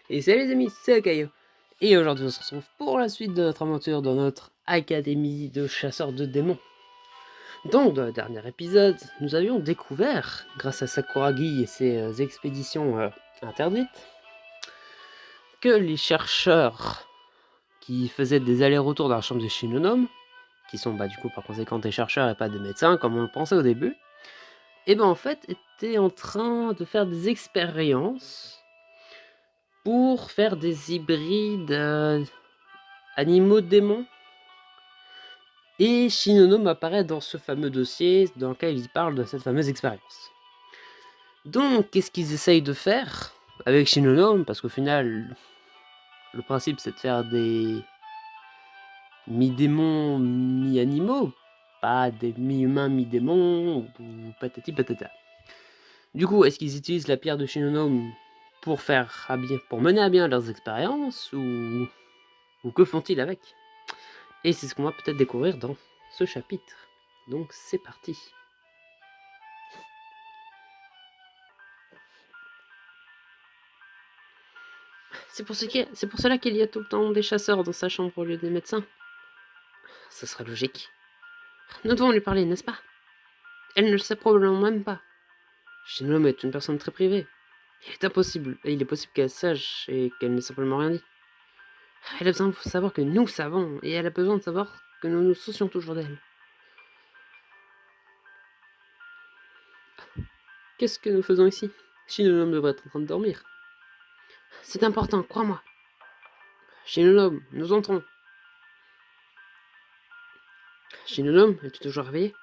Et salut les amis, c'est Akayo. Et aujourd'hui on se retrouve pour la suite de notre aventure dans notre académie de chasseurs de démons. Donc dans le dernier épisode, nous avions découvert, grâce à Sakuragi et ses expéditions interdites, que les chercheurs qui faisaient des allers-retours dans la chambre de Shinonome, qui sont du coup par conséquent des chercheurs et pas des médecins comme on le pensait au début, et en fait étaient en train de faire des expériences pour faire des hybrides animaux démons. Et Shinonome apparaît dans ce fameux dossier dans lequel il parle de cette fameuse expérience. Donc, qu'est-ce qu'ils essayent de faire avec Shinonome? Parce qu'au final, le principe c'est de faire des mi-démons, mi-animaux, pas des mi-humains, mi-démons, ou patati patata. Du coup, est-ce qu'ils utilisent la pierre de Shinonome pour mener à bien leurs expériences, ou que font-ils avec? Et c'est ce qu'on va peut-être découvrir dans ce chapitre. Donc c'est parti. C'est pour cela qu'il y a tout le temps des chasseurs dans sa chambre au lieu des médecins. Ce serait logique. Nous devons lui parler, n'est-ce pas? Elle ne le sait probablement même pas. Shinonome est une personne très privée. Il est possible qu'elle sache et qu'elle n'ait simplement rien dit. Elle a besoin de savoir que nous savons, et elle a besoin de savoir que nous nous soucions toujours d'elle. Qu'est-ce que nous faisons ici? Shinonome devrait être en train de dormir. C'est important, crois-moi. Shinonome, nous entrons. Shinonome, es-tu toujours réveillé?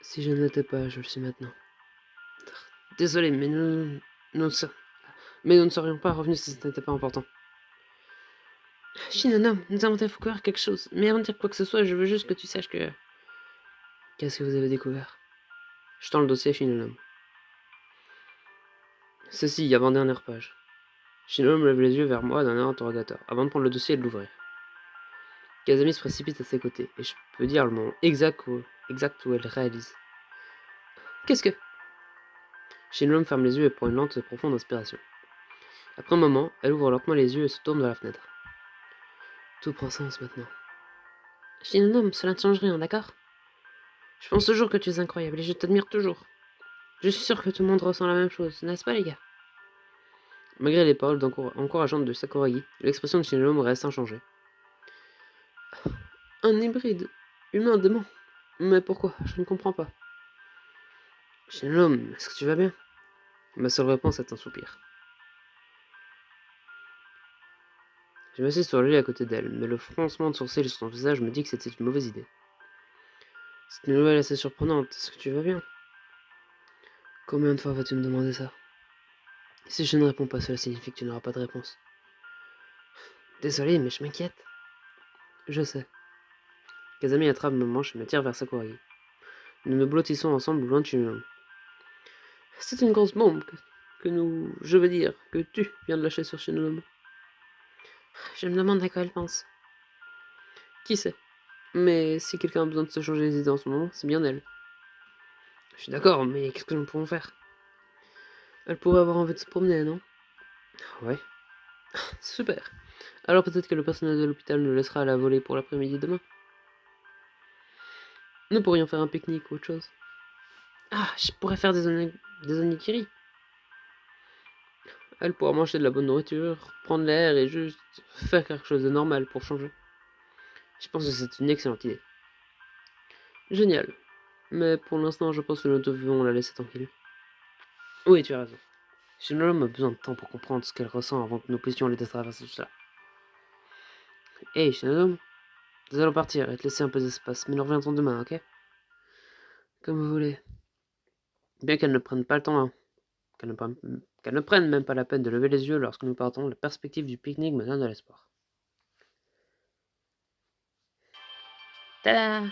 Si je ne l'étais pas, je le suis maintenant. Désolé, mais nous ne serions pas revenus si ce n'était pas important. Shinonome, nous avons découvert quelque chose. Mais avant de dire quoi que ce soit, je veux juste que tu saches que... Qu'est-ce que vous avez découvert? Je tends le dossier à Shinonome. Ceci, avant-dernière page. Shinonome lève les yeux vers moi d'un air interrogateur, avant de prendre le dossier et de l'ouvrir. Kazami se précipite à ses côtés, et je peux dire le moment exact où elle réalise. Qu'est-ce que... Shinonome ferme les yeux et prend une lente et profonde inspiration. Après un moment, elle ouvre lentement les yeux et se tourne vers la fenêtre. Tout prend sens maintenant. Shinonome, cela ne change rien, d'accord? Je pense toujours que tu es incroyable et je t'admire toujours. Je suis sûr que tout le monde ressent la même chose, n'est-ce pas les gars? Malgré les paroles encourageantes de Sakuragi, l'expression de Shinonome reste inchangée. Un hybride, humain-démon. Mais pourquoi? Je ne comprends pas. Shinonome, est-ce que tu vas bien? Ma seule réponse est un soupir. Je m'assieds sur le lit à côté d'elle, mais le froncement de sourcils sur son visage me dit que c'était une mauvaise idée. C'est une nouvelle assez surprenante, est-ce que tu vas bien? Combien de fois vas-tu me demander ça? Si je ne réponds pas, cela signifie que tu n'auras pas de réponse. Désolé, mais je m'inquiète. Je sais. Kazami attrape ma manche et me tire vers Sakuragi. Nous nous blottissons ensemble loin de Shinonome. C'est une grosse bombe que tu viens de lâcher sur Shinonome. Je me demande à quoi elle pense. Qui sait? Mais si quelqu'un a besoin de se changer les idées en ce moment, c'est bien elle. Je suis d'accord, mais qu'est-ce que nous pouvons faire? Elle pourrait avoir envie de se promener, non? Ouais. Super. Alors peut-être que le personnel de l'hôpital nous laissera la voler pour l'après-midi demain. Nous pourrions faire un pique-nique ou autre chose. Ah, je pourrais faire des onigiri. Elle pourra manger de la bonne nourriture, prendre l'air et juste faire quelque chose de normal pour changer. Je pense que c'est une excellente idée. Génial. Mais pour l'instant, je pense que nous devons la laisser tranquille. Oui, tu as raison. Shinonome a besoin de temps pour comprendre ce qu'elle ressent avant que nous puissions l'aider à traverser tout ça. Hey, Shinonome, nous allons partir et te laisser un peu d'espace, mais nous reviendrons demain, ok? Comme vous voulez. Bien qu'elle ne prenne pas le temps, hein, qu'elle ne prenne même pas la peine de lever les yeux lorsque nous partons, la perspective du pique-nique me donne de l'espoir. Tada!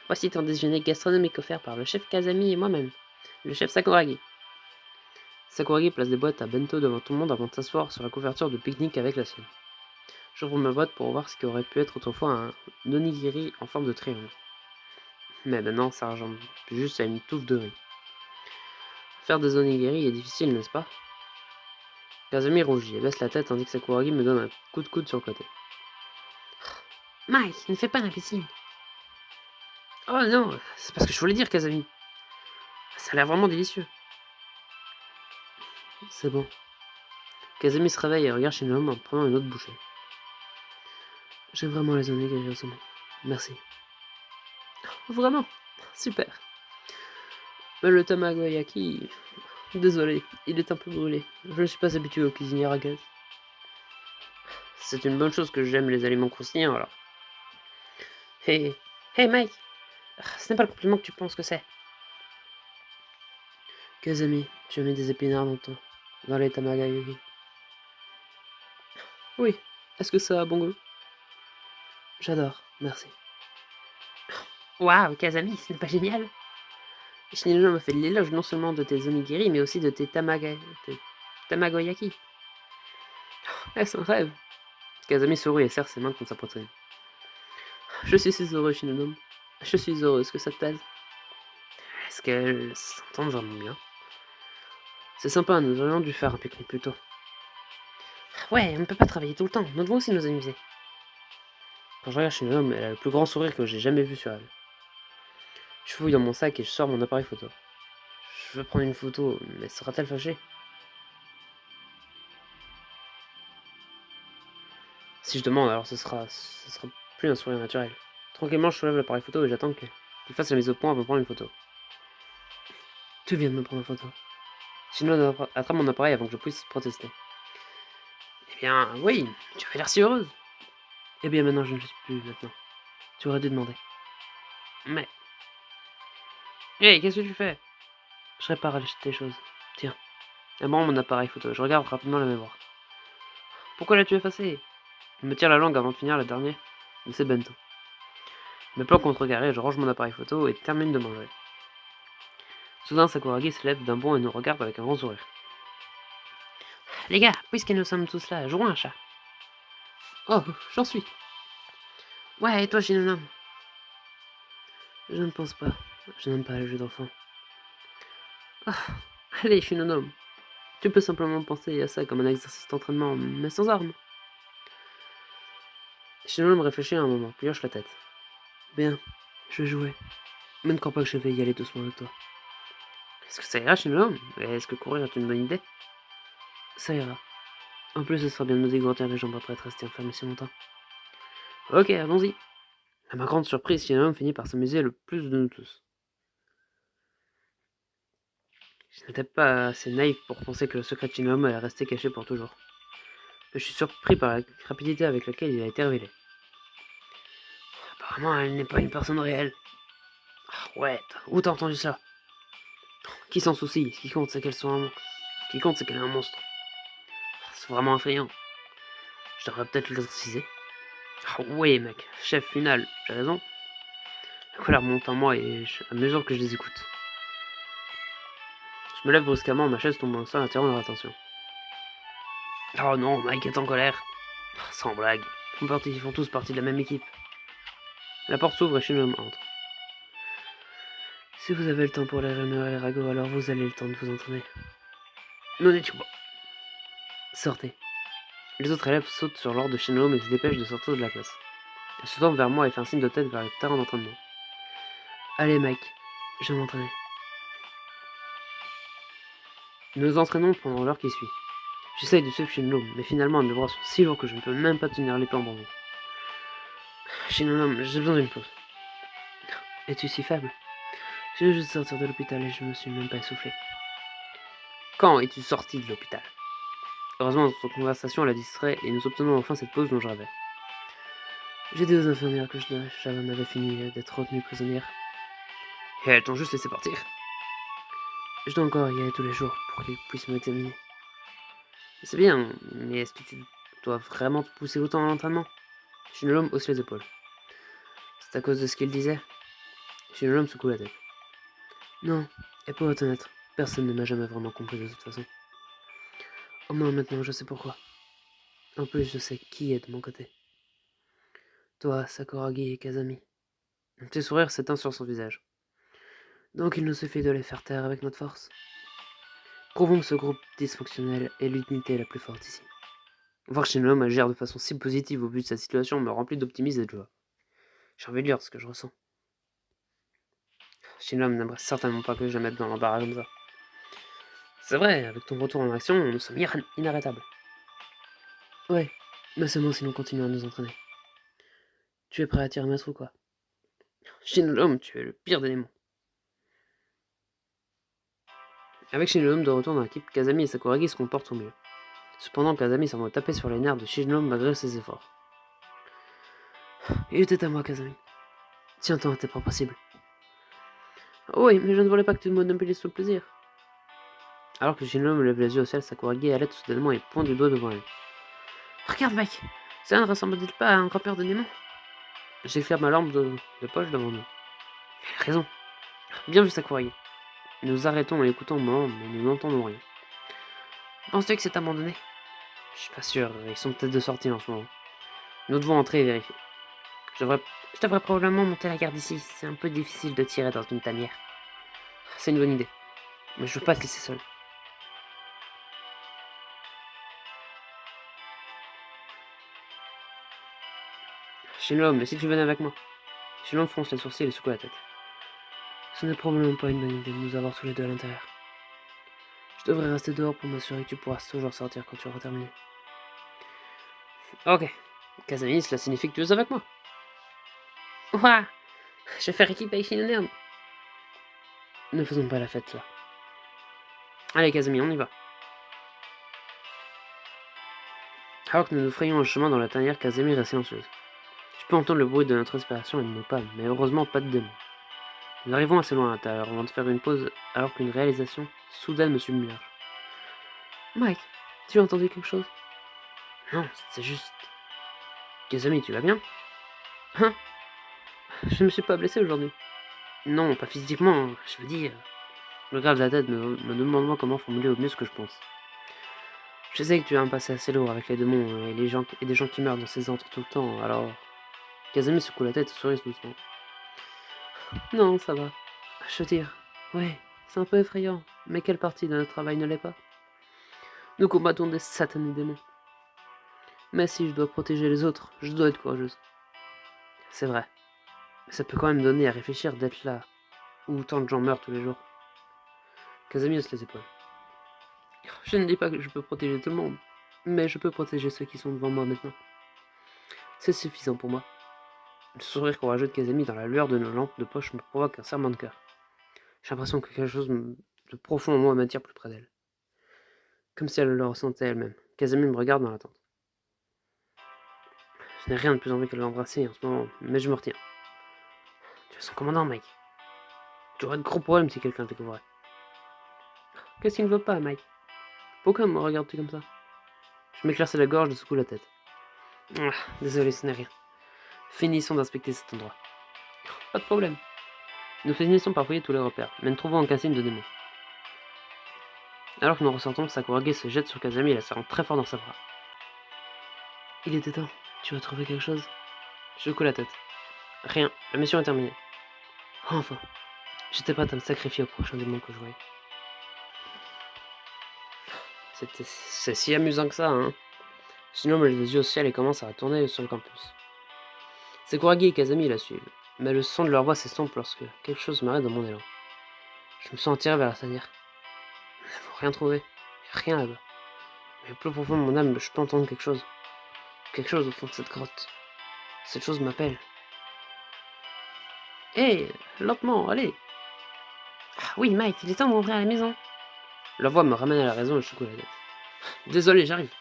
Voici ton déjeuner gastronomique offert par le chef Kazami et moi-même, le chef Sakuragi. Sakuragi place des boîtes à bento devant tout le monde avant de s'asseoir sur la couverture de pique-nique avec la sienne. J'ouvre ma boîte pour voir ce qui aurait pu être autrefois un onigiri en forme de triangle. Mais maintenant, ça ressemble juste à une touffe de riz. Faire des onigiri est difficile, n'est-ce pas? Kazami rougit et baisse la tête tandis que Sakuragi me donne un coup de coude sur le côté. Mike, ne fais pas l'imbécile. Oh non, c'est parce que je voulais dire, Kazami. Ça a l'air vraiment délicieux. C'est bon. Kazami se réveille et regarde Shinigami en prenant une autre bouchée. J'aime vraiment les onigiri au saumon. Merci. Vraiment. Super. Mais le tamagoyaki... Désolé, il est un peu brûlé. Je ne suis pas habitué aux cuisinières à gaz. C'est une bonne chose que j'aime les aliments croustillants, alors. Hey, hey Mike, ce n'est pas le compliment que tu penses que c'est. Kazami, tu as mis des épinards dans les tamagoyaki. Oui, est-ce que ça a bon goût? J'adore, merci. Waouh, Kazami, ce n'est pas génial? Shinigami m'a fait l'éloge non seulement de tes onigiri, mais aussi de tes tamagoyaki. Est-ce un rêve? Kazami sourit et serre ses mains contre sa poitrine. Je suis si heureux, Shinigami. Je suis heureuse que ça te plaise. Est-ce qu'elles s'entendent vraiment bien? C'est sympa, nous aurions dû faire un pique-nique plus tôt. Ouais, on ne peut pas travailler tout le temps, nous devons aussi nous amuser. Quand je regarde Shinigami, elle a le plus grand sourire que j'ai jamais vu sur elle. Je fouille dans mon sac et je sors mon appareil photo. Je veux prendre une photo, mais sera-t-elle fâchée? Si je demande, alors ce sera plus un sourire naturel. Tranquillement, je soulève l'appareil photo et j'attends qu'il fasse la mise au point avant de prendre une photo. Tu viens de me prendre une photo. Shinigami attrape mon appareil avant que je puisse protester. Eh bien, oui, tu avais l'air si heureuse. Eh bien, maintenant, je ne le suis plus, maintenant. Tu aurais dû demander. Mais... Hé, qu'est-ce que tu fais? Je répare tes choses. Tiens. Elle me rend mon appareil photo. Je regarde rapidement la mémoire. Pourquoi l'as-tu effacé? Il me tire la langue avant de finir la dernière. Mais c'est bento. Mes plans contrecarrés, je range mon appareil photo et termine de manger. Soudain, Sakuragi se lève d'un bond et nous regarde avec un grand sourire. Les gars, puisque nous sommes tous là, jouons un chat. Oh, j'en suis. Ouais, et toi, Shinonam? Je ne pense pas. Je n'aime pas les jeux d'enfants. Ah, allez, Shinonam. Tu peux simplement penser à ça comme un exercice d'entraînement, mais sans armes. Shinonam réfléchit un moment, puis hoche la tête. Bien, je vais jouer. Mais ne crois pas que je vais y aller doucement avec toi. Est-ce que ça ira, Shinonam? Est-ce que courir est une bonne idée? Ça ira. En plus, ce sera bien de nous dégourdir les jambes après être resté enfermé si longtemps. Ok, allons-y. À ma grande surprise, Shinonam finit par s'amuser le plus de nous tous. Je n'étais pas assez naïf pour penser que le secret de Shinonam allait rester caché pour toujours. Mais je suis surpris par la rapidité avec laquelle il a été révélé. Apparemment, elle n'est pas une personne réelle. Ah ouais, où t'as entendu ça? Qui s'en soucie? Ce qui compte, c'est qu'elle soit un monstre. Ce qui compte, c'est qu'elle est un monstre. C'est vraiment effrayant. Je devrais peut-être l'exorciser. Ah oui, mec, chef final, j'ai raison. La colère monte en moi et à mesure que je les écoute. Je me lève brusquement, ma chaise tombe en sol, attirant leur attention. Oh non, Mike est en colère. Sans blague, ils font tous partie de la même équipe. La porte s'ouvre et Shinigami entre. Si vous avez le temps pour les rémunérer les ragots, alors vous avez le temps de vous entraîner. Non, n'étions pas. Sortez. Les autres élèves sautent sur l'ordre de Shinigami et se dépêchent de sortir de la classe. Elle se tourne vers moi et fait un signe de tête vers le terrain d'entraînement. Allez, Mike, je vais m'entraîner. Nous nous entraînons pendant l'heure qui suit. J'essaye de suivre Shinigami, mais finalement mes bras sont si lourds que je ne peux même pas tenir l'épée en bambou. Shinigami, j'ai besoin d'une pause. Es-tu si faible? Je viens juste de sortir de l'hôpital et je me suis même pas essoufflé. Quand es-tu sorti de l'hôpital? Heureusement, notre conversation la distrait et nous obtenons enfin cette pause dont je rêvais. J'ai dit aux infirmières que j'en avais fini d'être retenue prisonnière. Et elles t'ont juste laissé partir. Je dois encore y aller tous les jours pour qu'ils puissent m'examiner. C'est bien, mais est-ce que tu dois vraiment te pousser autant à l'entraînement? Shinigami hausse les épaules. C'est à cause de ce qu'il disait? Shinigami secoue la tête. Non, et pour être honnête, personne ne m'a jamais vraiment compris de toute façon. Au moins maintenant je sais pourquoi. En plus je sais qui est de mon côté. Toi, Sakuragi et Kazami. Un petit sourire s'éteint sur son visage. Donc il nous suffit de les faire taire avec notre force. Prouvons que ce groupe dysfonctionnel est l'unité la plus forte ici. Voir Shinlong agir de façon si positive au vu de sa situation me remplit d'optimisme et de joie. J'ai envie de lire ce que je ressens. Shinlong n'aimerait certainement pas que je la mette dans l'embarras comme ça. C'est vrai, avec ton retour en action, nous sommes inarrêtables. Ouais, mais seulement si nous continuons à nous entraîner. Tu es prêt à tirer ma trou, quoi? Shinlong, tu es le pire des démons. Avec Shinlong de retour dans l'équipe, Kazami et Sakuragi se comportent au mieux. Cependant, Kazami semble taper sur les nerfs de Shinlong malgré ses efforts. Il était à moi, Kazami. Tiens-t'en à tes propres cibles. Oh oui, mais je ne voulais pas que tu monopolises tout le plaisir. Alors que Shinlong lève les yeux au ciel, Sakuragi arrête soudainement et pointe du doigt devant elle. Regarde, mec, ça ne ressemble-t-il pas à un grimpeur de démons? J'éclaire ma lampe de poche devant nous. Elle a raison. Bien vu, Sakuragi. Nous arrêtons et écoutons un moment, mais nous n'entendons rien. Penses-tu que c'est abandonné? Je suis pas sûr, ils sont peut-être de sortie en ce moment. Nous devons entrer et vérifier. Je devrais probablement monter la garde ici, c'est un peu difficile de tirer dans une tanière. C'est une bonne idée, mais je veux pas te laisser seul. Shinlong, mais si tu venais avec moi. Shinlong fronce les sourcils et secoue la tête. Ce n'est probablement pas une bonne idée de nous avoir tous les deux à l'intérieur. Je devrais rester dehors pour m'assurer que tu pourras toujours sortir quand tu auras terminé. Ok. Kazami, cela signifie que tu es avec moi. Ouah, je vais faire équipe avec Shinlong. Ne faisons pas la fête là. Allez Kazami, on y va. Alors que nous nous frayons un chemin dans la tanière, Kazami reste silencieuse. Je peux entendre le bruit de notre respiration et de nos pas, mais heureusement pas de démons. Nous arrivons assez loin à l'intérieur avant de faire une pause alors qu'une réalisation soudaine me submerge. Mike, tu as entendu quelque chose? Non, c'est juste... Kazami, tu vas bien? Hein? Je ne me suis pas blessé aujourd'hui. Non, pas physiquement, je veux dire... Je regarde la tête, me demande-moi comment formuler au mieux ce que je pense. Je sais que tu as un passé assez lourd avec les démons et des gens qui meurent dans ces antres tout le temps, alors... Kazami secoue la tête et sourit doucement. Non, ça va. Je veux dire, ouais, c'est un peu effrayant, mais quelle partie de notre travail ne l'est pas? Nous combattons des satanés démons. Mais si je dois protéger les autres, je dois être courageuse. C'est vrai. Mais ça peut quand même donner à réfléchir d'être là, où tant de gens meurent tous les jours. Kazami hausse les épaules. Je ne dis pas que je peux protéger tout le monde, mais je peux protéger ceux qui sont devant moi maintenant. C'est suffisant pour moi. Le sourire courageux de Kazami dans la lueur de nos lampes de poche me provoque un serrement de cœur. J'ai l'impression que quelque chose de profond en moi m'attire plus près d'elle. Comme si elle le ressentait elle-même. Kazami me regarde dans l'attente. Je n'ai rien de plus envie que de l'embrasser en ce moment, mais je me retiens. Tu es son commandant, Mike. Tu aurais de gros problèmes si quelqu'un te découvrait. Qu'est-ce qu'il ne veut pas, Mike? Pourquoi me regardes-tu comme ça? Je m'éclaircis la gorge, je secoue la tête. Ah, désolé, ce n'est rien. Finissons d'inspecter cet endroit. Pas de problème. Nous finissons par fouiller tous les repères, mais ne trouvons aucun signe de démon. Alors que nous ressortons, Sakuragi se jette sur Kazami et la serrant très fort dans sa bras. Il était temps. Tu as trouvé quelque chose? Je secoue la tête. Rien, la mission est terminée. Enfin, j'étais prête à me sacrifier au prochain démon que je voyais. C'est si amusant que ça, hein. Sinon, met les yeux au ciel et commence à tourner sur le campus. Sakuragi et Kazami la suivent, mais le son de leur voix s'estompe lorsque quelque chose m'arrête dans mon élan. Je me sens attiré vers la tanière. Nous n'avons rien trouvé. Rien là-bas. Mais plus profond de mon âme, je peux entendre quelque chose. Quelque chose au fond de cette grotte. Cette chose m'appelle. Hé, lentement, allez. Ah oui, Mike, il est temps de rentrer à la maison. La voix me ramène à la raison et je secoue la tête. Désolé, j'arrive.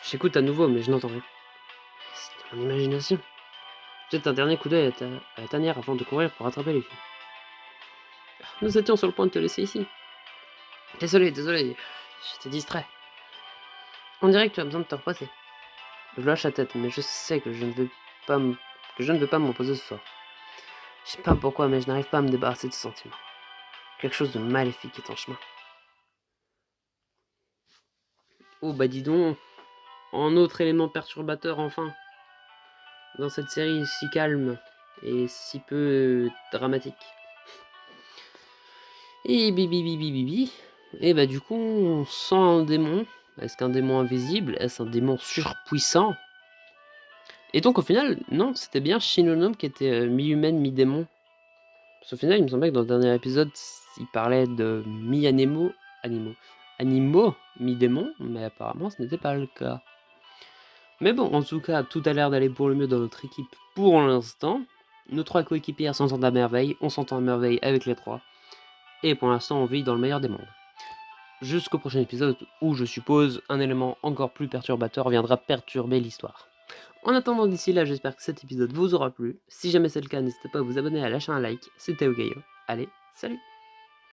J'écoute à nouveau, mais je n'entends rien. C'est mon imagination. Jette un dernier coup d'œil à la tanière avant de courir pour attraper les filles. Nous étions sur le point de te laisser ici. Désolé, j'étais distrait. On dirait que tu as besoin de te reposer. Je lâche la tête, mais je sais que je ne veux pas me reposer ce soir. Je sais pas pourquoi, mais je n'arrive pas à me débarrasser de ce sentiment. Quelque chose de maléfique est en chemin. Oh bah dis donc, un autre élément perturbateur enfin, dans cette série si calme et si peu dramatique. Et bibi bibi bibi, Et bah du coup, on sent un démon. Est-ce qu'un démon invisible? Est-ce un démon surpuissant? Et donc au final, non, c'était bien Shinonome qui était mi-humaine, mi-démon. Parce qu'au final, il me semblait que dans le dernier épisode, il parlait de animaux, mi-démon, mais apparemment ce n'était pas le cas. Mais bon, en tout cas, tout a l'air d'aller pour le mieux dans notre équipe pour l'instant. Nos 3 coéquipiers s'entendent à merveille, on s'entend à merveille avec les 3. Et pour l'instant, on vit dans le meilleur des mondes. Jusqu'au prochain épisode où, je suppose, un élément encore plus perturbateur viendra perturber l'histoire. En attendant, d'ici là, j'espère que cet épisode vous aura plu. Si jamais c'est le cas, n'hésitez pas à vous abonner, à lâcher un like. C'était Ogayo. Allez, salut!